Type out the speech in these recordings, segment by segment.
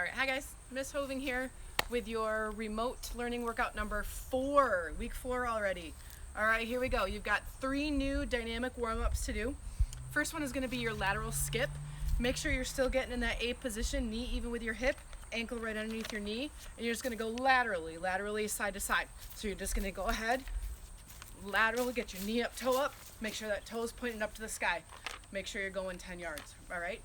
All right, hi guys, Miss Hoving here with your remote learning workout number 4, week 4 already. All right, here we go. You've got 3 new dynamic warm-ups to do. First one is going to be your lateral skip. Make sure you're still getting in that A position, knee even with your hip, ankle right underneath your knee, and you're just going to go laterally, side to side. So you're just going to go ahead, lateral, get your knee up, toe up, make sure that toe is pointing up to the sky. Make sure you're going 10 yards, all right?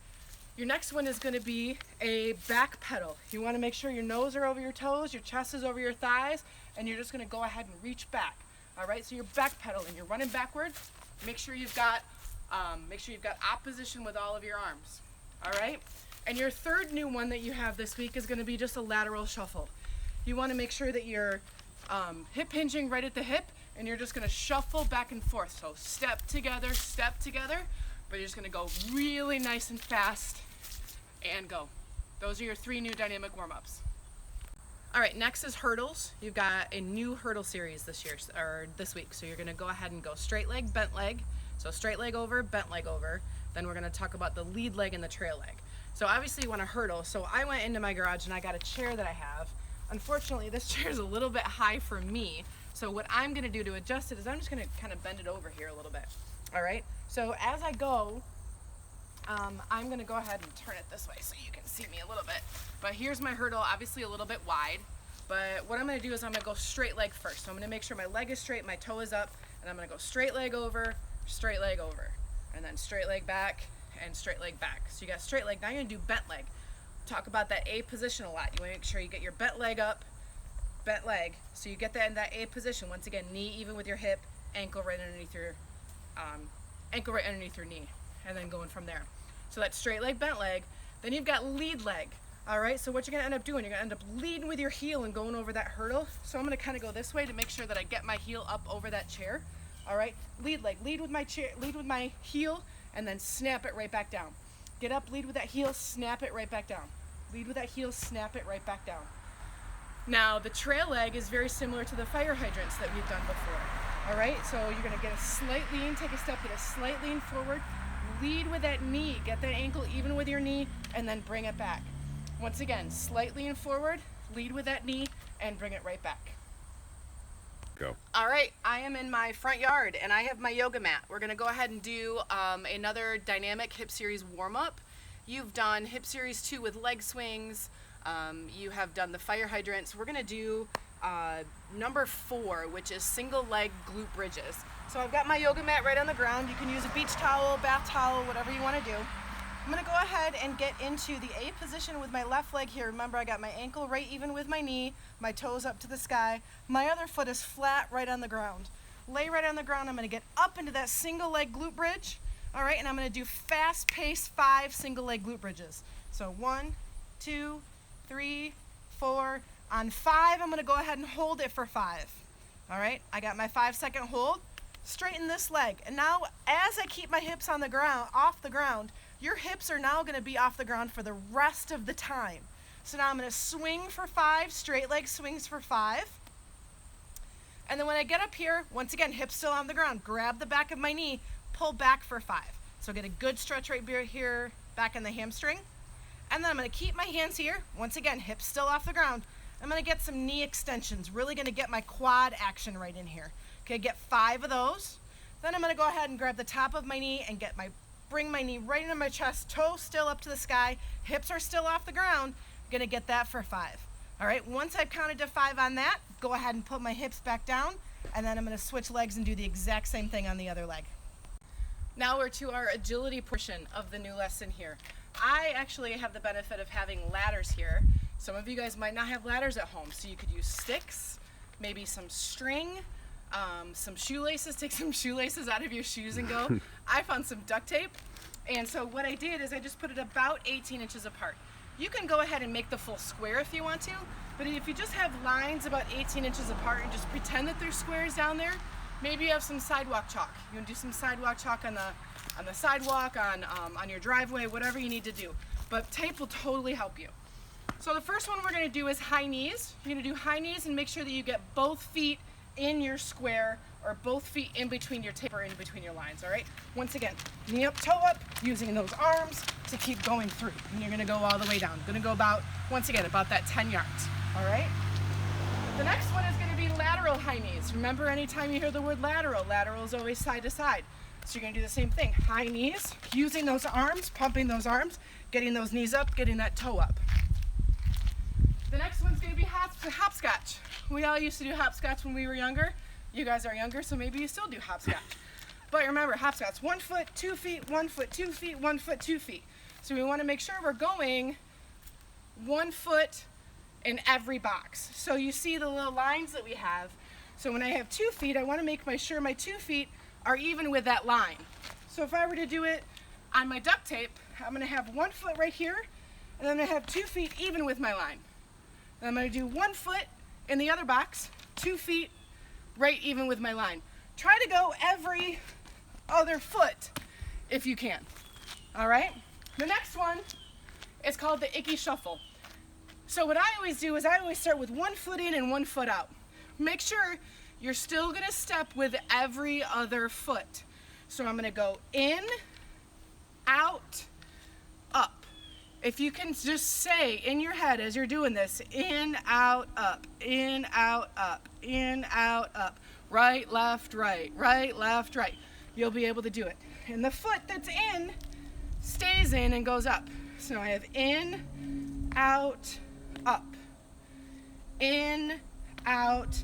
Your next one is going to be a back pedal. You want to make sure your nose are over your toes, your chest is over your thighs, and you're just going to go ahead and reach back. All right, so you're back pedaling, you're running backward. Make sure you've got opposition with all of your arms. All right, and your third new one that you have this week is going to be just a lateral shuffle. You want to make sure that you're hip hinging right at the hip, and you're just going to shuffle back and forth. So step together, but you're just going to go really nice and fast and go. Those are your 3 new dynamic warm-ups. All right, next is hurdles. You've got a new hurdle series this year, or this week. So you're going to go ahead and go straight leg, bent leg. So straight leg over, bent leg over. Then we're going to talk about the lead leg and the trail leg. So obviously you want to hurdle. So I went into my garage and I got a chair that I have. Unfortunately, this chair is a little bit high for me. So what I'm going to do to adjust it is I'm just going to kind of bend it over here a little bit. All right, so as I go, I'm going to go ahead and turn it this way so you can see me a little bit. But here's my hurdle, obviously a little bit wide. But what I'm going to do is I'm going to go straight leg first. So I'm going to make sure my leg is straight, my toe is up, and I'm going to go straight leg over, and then straight leg back, and straight leg back. So you got straight leg. Now you're going to do bent leg. Talk about that A position a lot. You want to make sure you get your bent leg up, bent leg. So you get that in that A position. Once again, knee even with your hip, ankle right underneath your knee, and then going from there. So that's straight leg, bent leg. Then you've got lead leg. All right, so what you're gonna end up doing, you're gonna end up leading with your heel and going over that hurdle. So I'm gonna kind of go this way to make sure that I get my heel up over that chair. All right, lead leg, lead with my heel, and then snap it right back down. Get up, lead with that heel, snap it right back down. Lead with that heel, snap it right back down. Now, the trail leg is very similar to the fire hydrants that we've done before. All right, so you're gonna get a slight lean, take a step, get a slight lean forward, lead with that knee, get that ankle even with your knee, and then bring it back. Once again, slight lean forward, lead with that knee, and bring it right back. Go. All right, I am in my front yard, and I have my yoga mat. We're gonna go ahead and do another dynamic hip series warm-up. You've done hip series 2 with leg swings. You have done the fire hydrants. We're gonna do number 4, which is single leg glute bridges. So I've got my yoga mat right on the ground. You can use a beach towel, bath towel, whatever you want to do. I'm gonna go ahead and get into the A position with my left leg here. Remember, I got my ankle right even with my knee, my toes up to the sky. My other foot is flat right on the ground. Lay right on the ground. I'm gonna get up into that single leg glute bridge. All right, and I'm gonna do fast paced 5 single leg glute bridges. So 1, 2, 3, 4. On 5, I'm gonna go ahead and hold it for 5. All right, I got my 5-second hold. Straighten this leg, and now as I keep my hips on the ground, off the ground, your hips are now gonna be off the ground for the rest of the time. So now I'm gonna swing for 5, straight leg swings for 5. And then when I get up here, once again, hips still on the ground, grab the back of my knee, pull back for 5. So get a good stretch right here, back in the hamstring. And then I'm gonna keep my hands here, once again, hips still off the ground. I'm gonna get some knee extensions, really gonna get my quad action right in here. Okay, get 5 of those. Then I'm gonna go ahead and grab the top of my knee and bring my knee right into my chest, toe still up to the sky, hips are still off the ground. I'm gonna get that for 5. All right, once I've counted to 5 on that, go ahead and put my hips back down, and then I'm gonna switch legs and do the exact same thing on the other leg. Now we're to our agility portion of the new lesson here. I actually have the benefit of having ladders here. Some of you guys might not have ladders at home, so you could use sticks, maybe some string, some shoelaces. Take some shoelaces out of your shoes and go. I found some duct tape, and so what I did is I just put it about 18 inches apart. You can go ahead and make the full square if you want to, but if you just have lines about 18 inches apart and just pretend that there's squares down there, maybe you have some sidewalk chalk. You can do some sidewalk chalk on the sidewalk, on your driveway, whatever you need to do. But tape will totally help you. So the first one we're going to do is high knees. You're going to do high knees and make sure that you get both feet in your square or both feet in between your tape or in between your lines, all right? Once again, knee up, toe up, using those arms to keep going through. And you're gonna go all the way down. Gonna go about, once again, about that 10 yards, all right? The next one is gonna be lateral high knees. Remember, anytime you hear the word lateral is always side to side. So you're gonna do the same thing. High knees, using those arms, pumping those arms, getting those knees up, getting that toe up. The next one's gonna be hopscotch. We all used to do hopscotch when we were younger. You guys are younger, so maybe you still do hopscotch. But remember, hopscotch, 1 foot, 2 feet, 1 foot, 2 feet, 1 foot, 2 feet. So we wanna make sure we're going 1 foot in every box. So you see the little lines that we have. So when I have 2 feet, I wanna make sure my 2 feet are even with that line. So if I were to do it on my duct tape, I'm gonna have 1 foot right here, and then I'm gonna have 2 feet even with my line. And I'm gonna do 1 foot in the other box, 2 feet right even with my line. Try to go every other foot if you can, all right? The next one is called the icky shuffle. So what I always do is I always start with 1 foot in and 1 foot out. Make sure you're still gonna step with every other foot. So I'm gonna go in, out, up. If you can just say in your head as you're doing this, in, out, up, in, out, up, in, out, up, right, left, right, left, right. You'll be able to do it. And the foot that's in stays in and goes up. So I have in, out, up, in, out,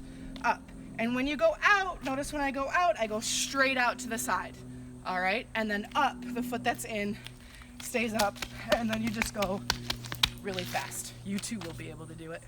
up. And when you go out, notice when I go out, I go straight out to the side, all right? And then up, the foot that's in stays up, and then you just go really fast. You too will be able to do it.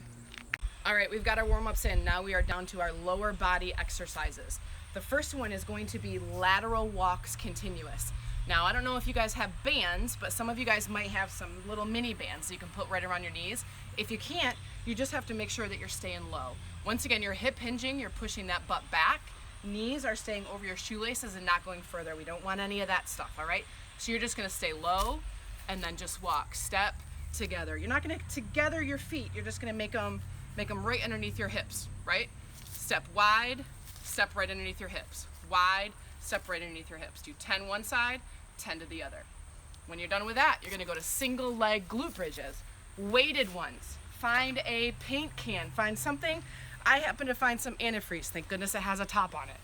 All right, we've got our warm-ups in. Now we are down to our lower body exercises. The first one is going to be lateral walks continuous. Now, I don't know if you guys have bands, but some of you guys might have some little mini bands that you can put right around your knees. If you can't, you just have to make sure that you're staying low. Once again, you're hip hinging, you're pushing that butt back. Knees are staying over your shoelaces and not going further. We don't want any of that stuff, all right? So you're just gonna stay low and then just walk, step together. You're not gonna together your feet, you're just gonna make them right underneath your hips, right? Step wide, step right underneath your hips. Wide, step right underneath your hips. Do 10 one side, 10 to the other. When you're done with that, you're gonna go to single leg glute bridges, weighted ones. Find a paint can, find something. I happen to find some antifreeze. Thank goodness it has a top on it.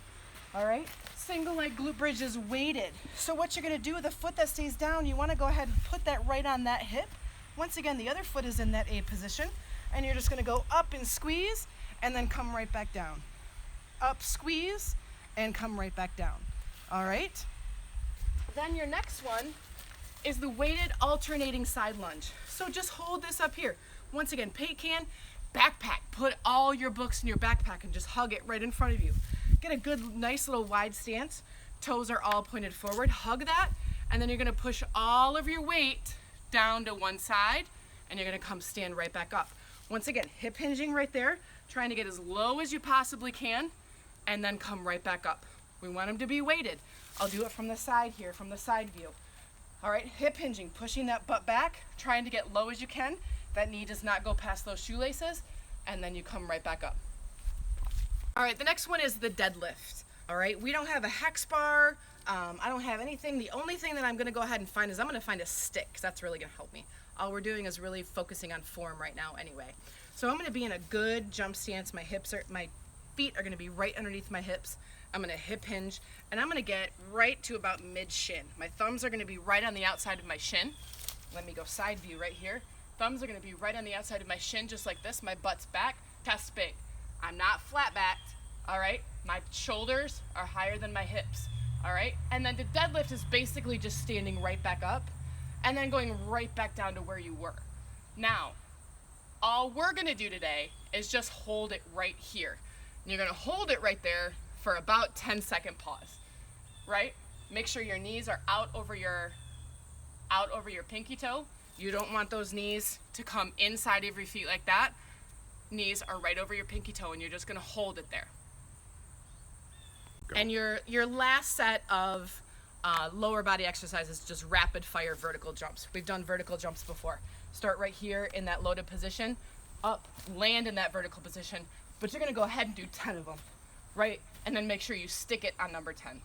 All right, single leg glute bridge is weighted. So what you're gonna do with the foot that stays down, you wanna go ahead and put that right on that hip. Once again, the other foot is in that A position, and you're just gonna go up and squeeze, and then come right back down. Up, squeeze, and come right back down. All right? Then your next one is the weighted alternating side lunge. So just hold this up here. Once again, paint can, backpack. Put all your books in your backpack and just hug it right in front of you. Get a good, nice little wide stance. Toes are all pointed forward. Hug that, and then you're gonna push all of your weight down to one side, and you're gonna come stand right back up. Once again, hip hinging right there, trying to get as low as you possibly can, and then come right back up. We want them to be weighted. I'll do it from the side here, from the side view. All right, hip hinging, pushing that butt back, trying to get low as you can. That knee does not go past those shoelaces, and then you come right back up. All right, the next one is the deadlift. All right, we don't have a hex bar. I don't have anything. The only thing that I'm gonna go ahead and find is I'm gonna find a stick, because that's really gonna help me. All we're doing is really focusing on form right now anyway. So I'm gonna be in a good jump stance. My feet are gonna be right underneath my hips. I'm gonna hip hinge, and I'm gonna get right to about mid shin. My thumbs are gonna be right on the outside of my shin. Let me go side view right here. Thumbs are gonna be right on the outside of my shin, just like this. My butt's back, chest big. I'm not flat backed, all right? My shoulders are higher than my hips, all right? And then the deadlift is basically just standing right back up and then going right back down to where you were. Now, all we're gonna do today is just hold it right here. And you're gonna hold it right there for about 10-second pause, right? Make sure your knees are out over your pinky toe. You don't want those knees to come inside of your feet like that. Knees are right over your pinky toe, and you're just gonna hold it there. Go. And your last set of lower body exercises, just rapid fire vertical jumps. We've done vertical jumps before. Start right here in that loaded position, up, land in that vertical position, but you're gonna go ahead and do 10 of them, right? and then make sure you stick it on number 10.